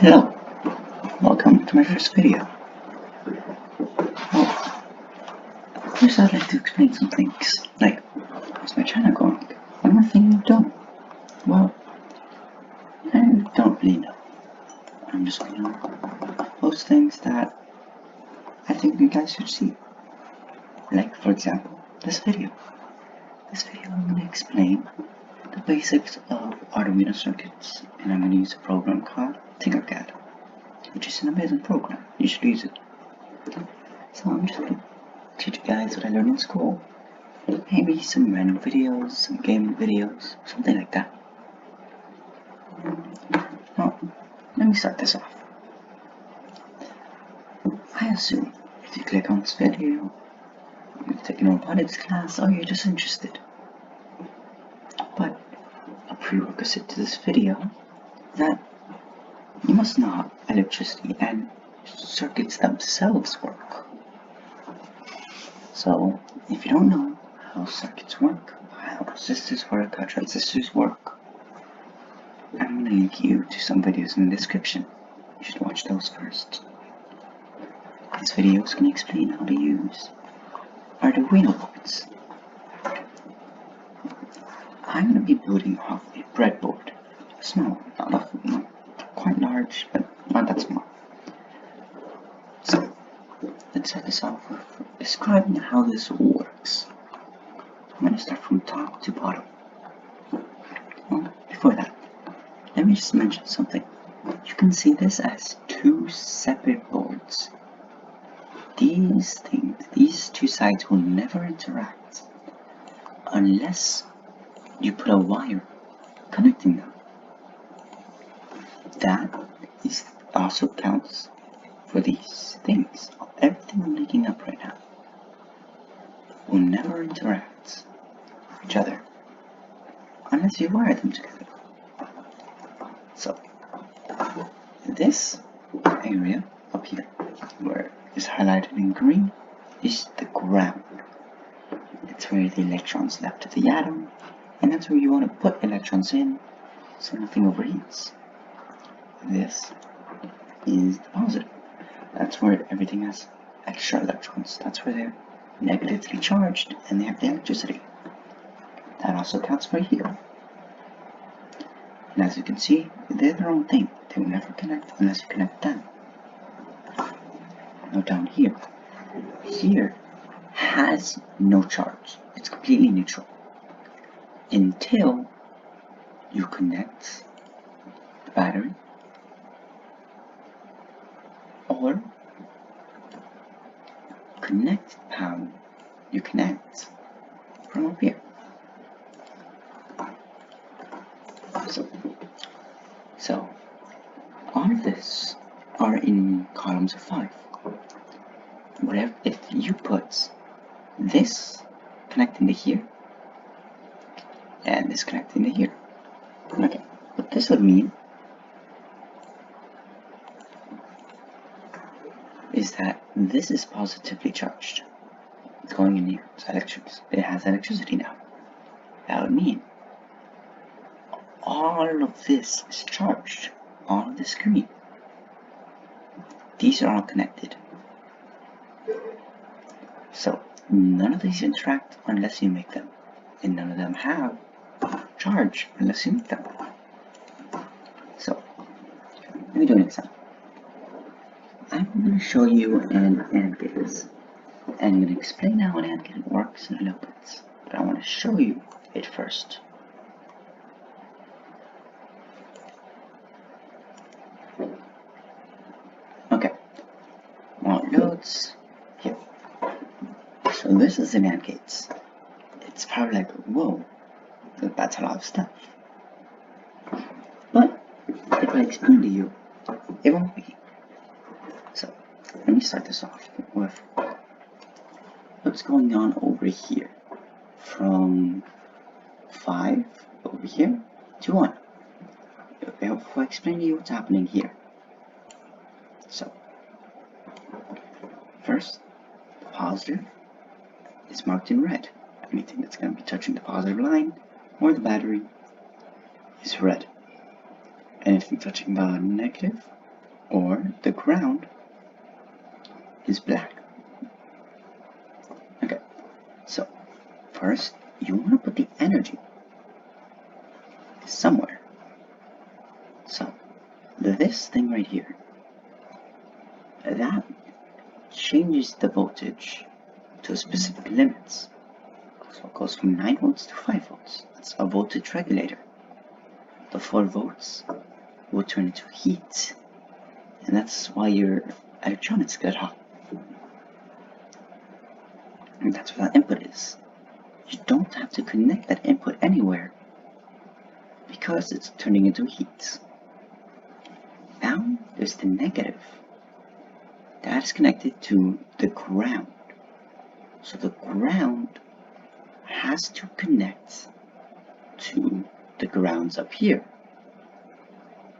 Hello, welcome to my first video. Well, first I'd like to explain some things, like, how's my channel going? What am I thinking of doing? Well, I don't really know. I'm just gonna post things that I think you guys should see. Like, for example, this video. I'm gonna explain the basics of Arduino circuits, and I'm gonna use a program called Tinkercad, which is an amazing program. You should use it. So I'm just gonna teach you guys what I learned in school. Maybe some random videos, some gaming videos, something like that. Now, let me start this off. I assume if you click on this video, you're taking a robotics class or you're just interested. But a prerequisite to this video is that you must know how electricity and circuits themselves work. So, if you don't know how circuits work, how resistors work, how transistors work, I'm going to link you to some videos in the description. You should watch those first. This video is going to explain how to use Arduino boards. I'm going to be building off a breadboard. Small, not quite large, but not that small. So, let's start this off with describing how this works. I'm going to start from top to bottom. Well, before that, let me just mention something. You can see this as two separate boards. These two sides will never interact unless you put a wire connecting them. That also counts for these things. Everything I'm making up right now will never interact with each other unless you wire them together. So, this area up here, where it's highlighted in green, is the ground. It's where the electrons left of the atom, and that's where you want to put electrons in so nothing overheats. This is the positive. That's where everything has extra electrons. That's where they're negatively charged and they have the electricity. That also counts for here. And as you can see, they're their own thing. They will never connect unless you connect them. Now down here has no charge. It's completely neutral until you connect the battery or connect power you connect from up here. So all of this are in columns of 5. Whatever, if you put this connecting to here and this connecting to here, okay, what this would mean is that this is positively charged. It's going in here. It has electricity now. That would mean all of this is charged. All of this green. These are all connected. So none of these interact unless you make them, and none of them have charge unless you make them. So let me do an example. I'm going to show you an AND gate, and I'm going to explain how an AND gate works in a little bit, but I want to show you it first. Okay, now it loads here. So this is an AND gate. It's probably like, whoa, that's a lot of stuff. But if I explain to you, it won't be. So let me start this off with what's going on over here. From 5 over here to 1. Before I explain to you what's happening here. So first, the positive is marked in red. Anything that's going to be touching the positive line or the battery is red. Anything touching the negative or the ground is black. Okay, so first you want to put the energy somewhere. So this thing right here, that changes the voltage to specific limits. So it goes from 9 volts to 5 volts. That's a voltage regulator. The 4 volts will turn into heat, and that's why your electronics get hot. And that's what that input is. You don't have to connect that input anywhere because it's turning into heat. Now there's the negative. That is connected to the ground. So the ground has to connect to the grounds up here.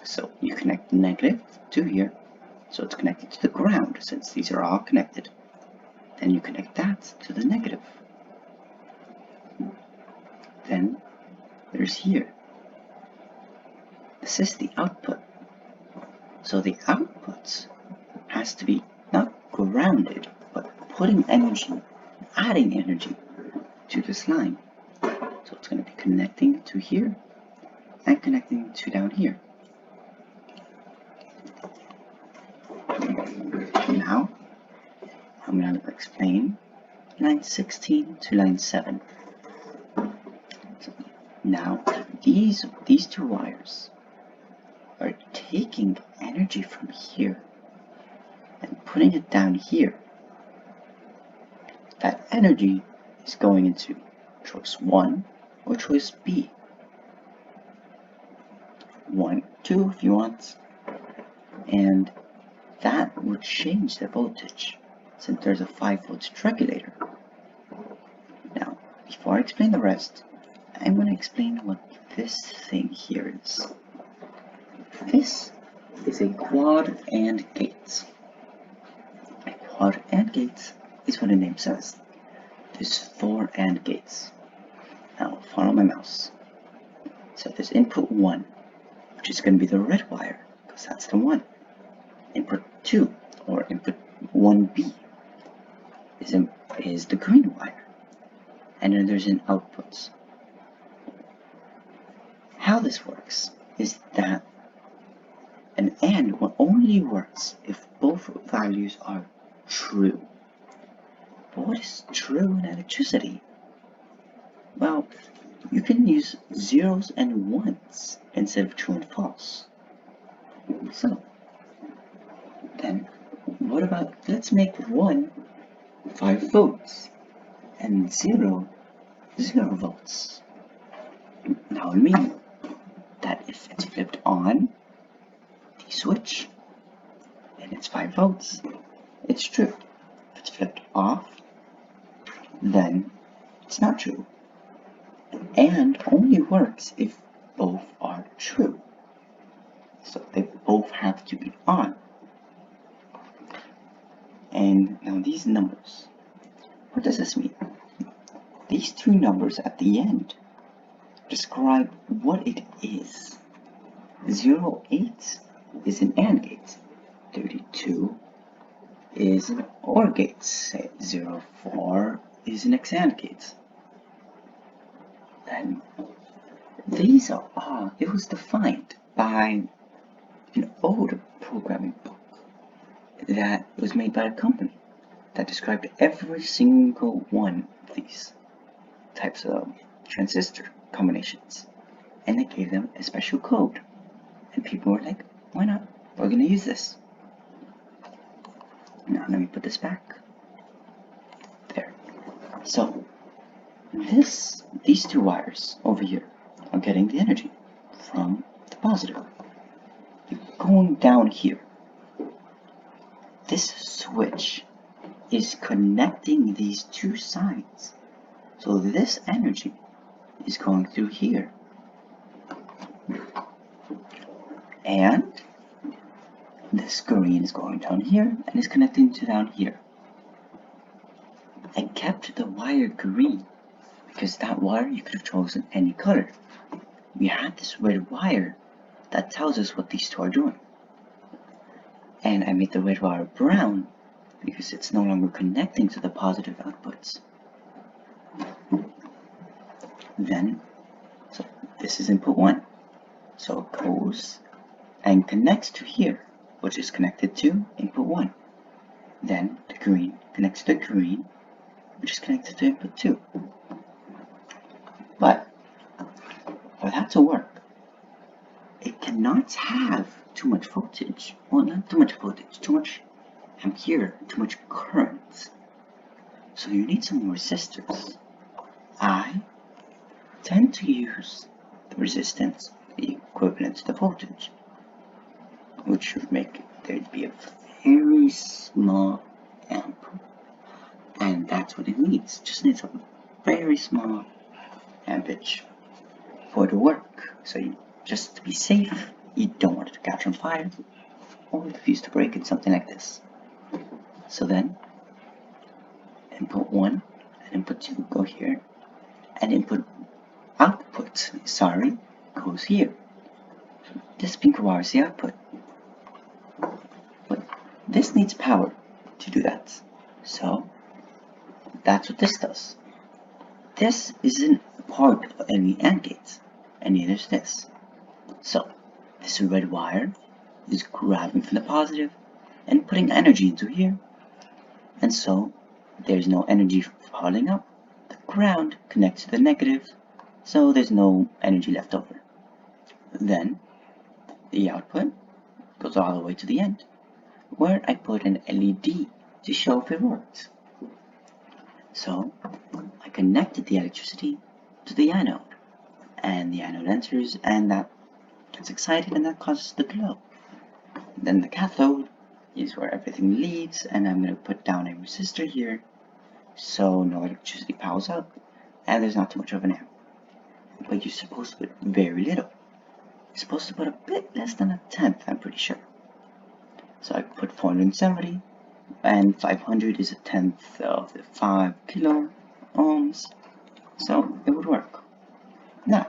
So you connect the negative to here, so it's connected to the ground since these are all connected. Then you connect that to the negative. Then there's here. This is the output. So the output has to be not grounded, but putting energy, adding energy to this line. So it's going to be connecting to here and connecting to down here. Now I'm going to explain line 16 to line 7. So now these two wires are taking energy from here and putting it down here. That energy is going into choice 1 or choice B. 1, 2 if you want. And that would change the voltage since there's a 5 voltage regulator. Now, before I explain the rest, I'm going to explain what this thing here is. This is a quad AND gate. A quad AND gate is what the name says. There's 4 AND gates. Now follow my mouse. So there's input 1, which is going to be the red wire, because that's the 1. Input 2, or input 1B, is the green wire. And then there's an output. How this works is that an AND only works if both values are true. But what is true in electricity? Well, you can use zeros and ones instead of true and false. So, then, what about, let's make 1 5 volts and 0 0 volts. Now we mean that if it's flipped on the switch and it's 5 volts, it's true. If it's flipped off, then it's not true. And only works if both are true. So they both have to be on. And now these numbers, what does this mean? These two numbers at the end describe what it is. 08 is an AND gate. 32 is an OR gate. 04 is an XAND gate. And these are all, it was defined by an older programming book that was made by a company that described every single one of these types of transistor combinations, and they gave them a special code, and people were like, why not, we're gonna use this. Now let me put this back there. So these two wires over here are getting the energy from the positive. You're going down here. This switch is connecting these two sides. So this energy is going through here. And this green is going down here and is connecting to down here. I kept the wire green because that wire you could have chosen any color. We had this red wire that tells us what these two are doing. and I made the red wire brown because it's no longer connecting to the positive outputs. Then, so this is input 1, so it goes and connects to here, which is connected to input 1. Then the green connects to the green, which is connected to input 2. But for that to work, it cannot have too much voltage. Well, not too much voltage, too much ampere, too much current. So you need some resistors. I tend to use the resistance, the equivalent to the voltage, which should make there be a very small amp. And that's what it needs. It just needs a very small ampage for it to work. So just to be safe, you don't want it to catch on fire or the fuse to break in something like this. So then input 1 and input 2 go here, and output goes here. This pink wire is the output, but this needs power to do that. So that's what this does. This isn't part of any AND gate, and neither is this. So this red wire is grabbing from the positive and putting energy into here, and so there's no energy falling up. The ground connects to the negative, so there's no energy left over. Then the output goes all the way to the end, where I put an LED to show if it works. So I connected the electricity to the anode, and the anode enters, and that gets excited, and that causes the glow. Then the cathode is where everything leaves, and I'm going to put down a resistor here so no electricity piles up and there's not too much of an amp. But you're supposed to put very little. You're supposed to put a bit less than a tenth, I'm pretty sure. So I put 470, and 500 is a tenth of the 5 kilo ohms, so it would work. Now,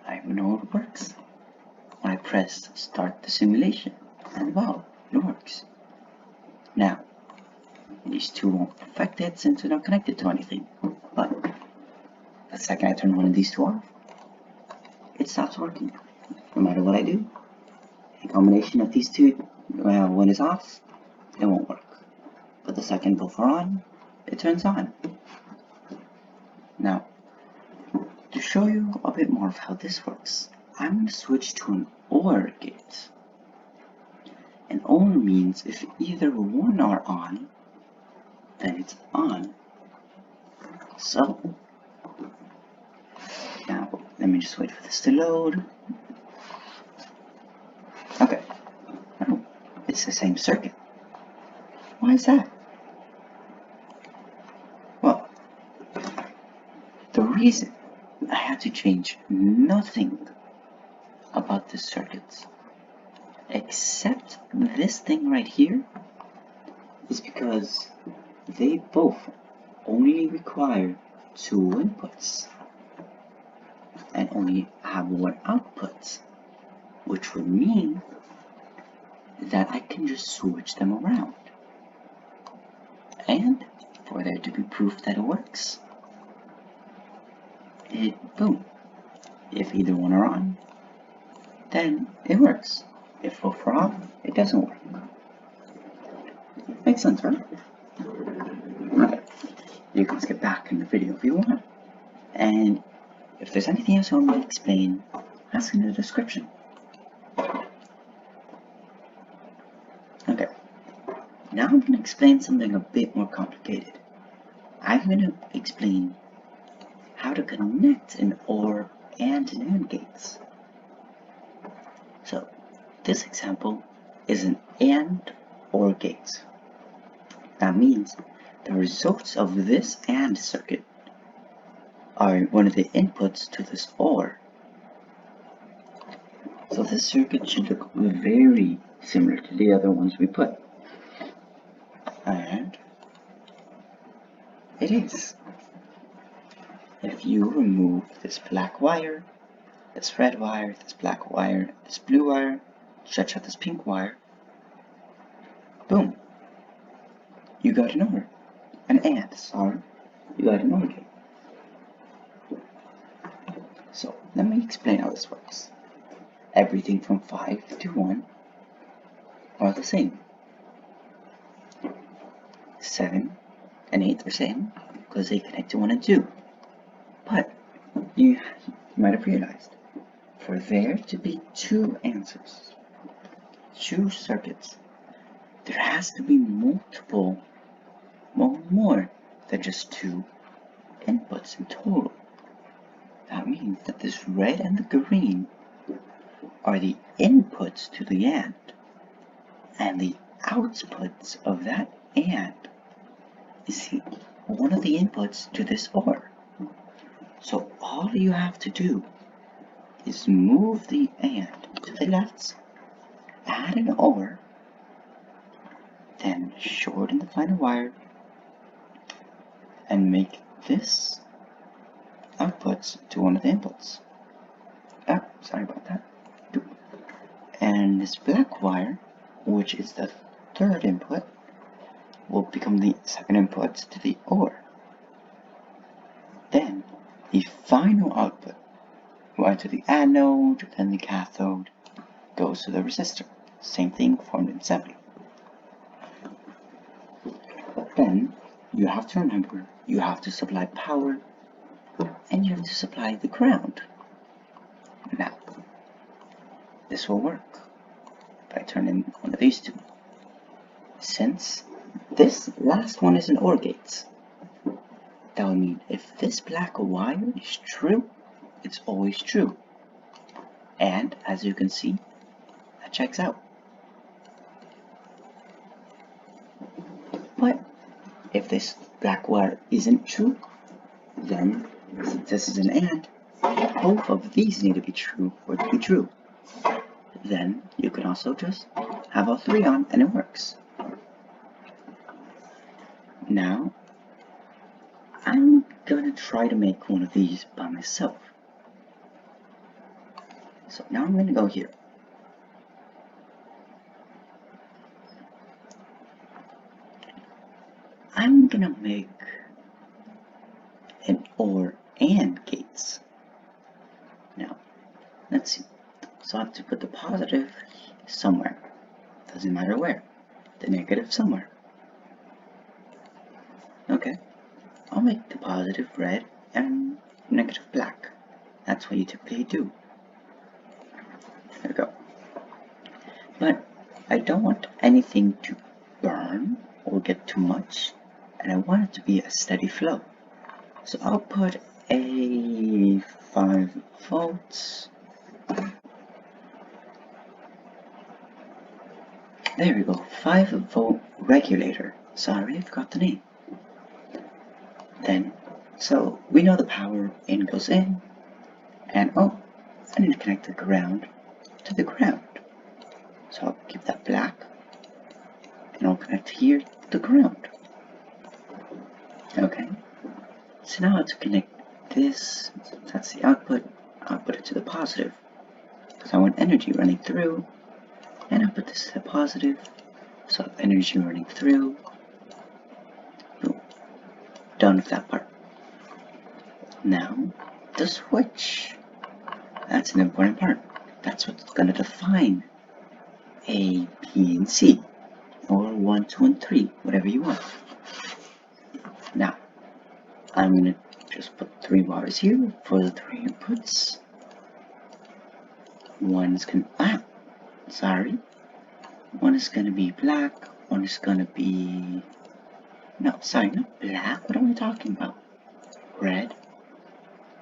I know it works. I pressed start the simulation, and wow, it works. Now, these two won't affect it since they're not connected to anything, but the second I turn one of these two off, it stops working. No matter what I do, a combination of these two, when it's off, it won't work. But the second both are on, it turns on. Now, to show you a bit more of how this works, I'm going to switch to an OR gate. An OR means if either one are on, then it's on. So, now let me just wait for this to load. Okay, oh, it's the same circuit. Why is that? Well, the reason I had to change nothing about this circuit except this thing right here is because they both only require 2 inputs and only have 1 output, which would mean that I can just switch them around, and for there to be proof that it works, boom, if either one are on, then it works. If both are off, it doesn't work. Makes sense, right? Okay, you can skip back in the video if you want, and if there's anything else you want me to explain, ask in the description. Okay, now I'm going to explain something a bit more complicated. I'm going to explain how to connect an OR and an AND gates. So, this example is an AND OR gate. That means the results of this AND circuit are one of the inputs to this OR. So this circuit should look very similar to the other ones we put. And it is. If you remove this black wire, this red wire, this black wire, this blue wire, stretch out this pink wire, Boom. You got an OR. An AND, sorry. You got an OR gate. So let me explain how this works. Everything from 5 to 1 are the same. 7 and 8 are the same because they connect to 1 and 2. But you might have realized, for there to be two answers, two circuits, there has to be more than just two inputs in total. That means that this red and the green are the inputs to the and the outputs of that AND is one of the inputs to this OR. So all you have to do is move the AND to the left, add an OR, then shorten the final wire, and make this outputs to one of the inputs. Sorry about that. And this black wire, which is the third input, will become the second input to the OR. Then the final output, going to the anode, then the cathode, goes to the resistor. Same thing formed in 7. But then you have to remember, you have to supply power and you have to supply the ground. Now, this will work if I turn in one of these two. Since this last one is an OR gate, that would mean if this black wire is true, it's always true. And as you can see, that checks out. But if this black wire isn't true, then since this is an AND, both of these need to be true for it to be true. Then you can also just have all three on and it works. Now, I'm gonna try to make one of these by myself. So now I'm gonna go here. I'm gonna make an OR AND gates. Now, let's see. So I have to put the positive somewhere. Doesn't matter where. The negative somewhere. Okay. I'll make the positive red and negative black. That's what you typically do. There we go. But I don't want anything to burn or get too much, and I want it to be a steady flow. So I'll put a 5 volts. There we go, 5-volt regulator. Sorry, I forgot the name. Then, so we know the power in goes in, and oh, I need to connect the ground to the ground. So I'll keep that black, and I'll connect here to the ground. Okay, so now I have to connect this, that's the output, I'll put it to the positive, because I want energy running through, and I'll put this to the positive, so energy running through. Boom. Done with that part. Now, the switch. That's an important part. That's what's going to define A, B, and C, or 1, 2, and 3, whatever you want. Now, I'm going to just put 3 wires here for the 3 inputs. One is going to be black, one is going to be, no, sorry, not black, what am I talking about? Red.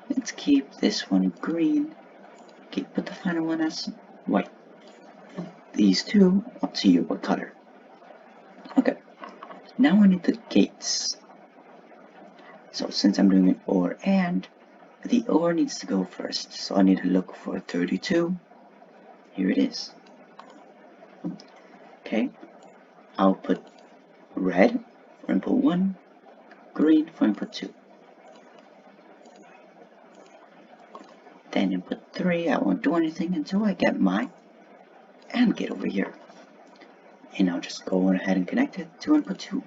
Let's keep this one green, put the final one as white. These two, up to you what color. Okay, now I need the gates. So since I'm doing an OR AND, the OR needs to go first, so I need to look for 32. Here it is. Okay, I'll put red for input 1, green for input 2. Then input 3, I won't do anything until I get my AND gate over here. And I'll just go ahead and connect it to input 2.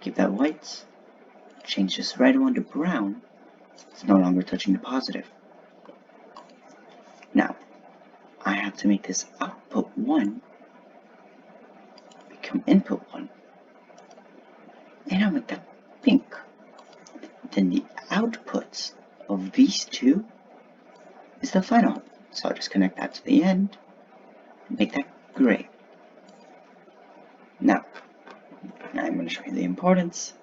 Keep that white. Change this red one to brown. It's no longer touching the positive. Now, I have to make this output 1 become input 1. And I'll make that pink. Then the output of these two is the final. So I'll just connect that to the end and make that gray. Now I'm going to show you the importance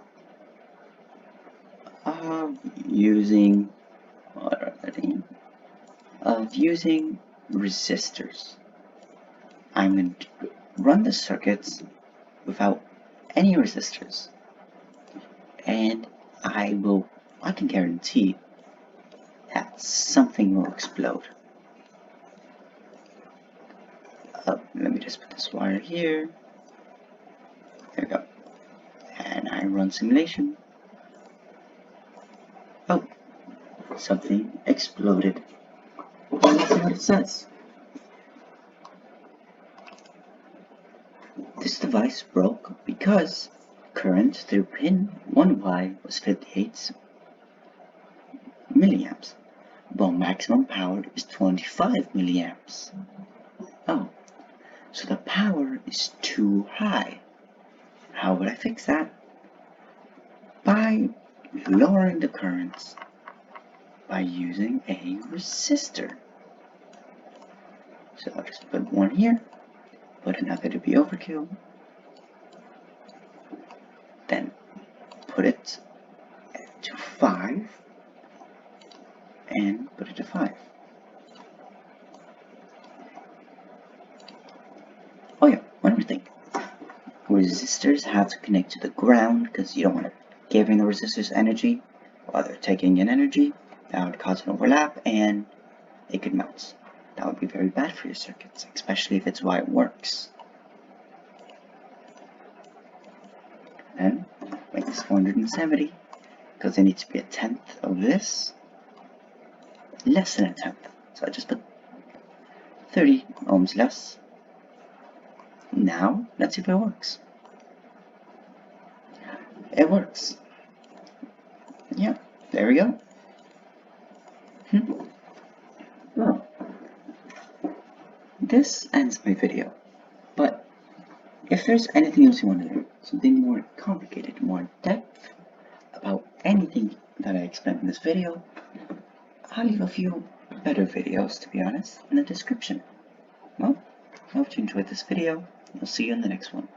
of using resistors. I'm going to run the circuits without any resistors, and I can guarantee that something will explode. Let me just put this wire here. There we go. And I run simulation. Oh, something exploded. Let's see what it says. This device broke because current through pin 1Y was 58 milliamps, while maximum power is 25 milliamps. Oh, so the power is too high. How would I fix that? By lowering the currents by using a resistor. So I'll just put one here, put another to be overkill, then put it to 5, and put it to 5. Oh yeah, one more thing. Resistors have to connect to the ground because you don't want to give the resistors energy while they're taking in energy. That would cause an overlap and it could melt. That would be very bad for your circuits, especially if it's why it works. And make this 470 because it needs to be a tenth of this. Less than a tenth. So I just put 30 ohms less. Now, let's see if it works. It works. Yep, there we go. Well, this ends my video. But if there's anything else you want to know, something more complicated, more in depth about anything that I explained in this video, I'll leave a few better videos, to be honest, in the description. Well, I hope you enjoyed this video. I'll see you in the next one.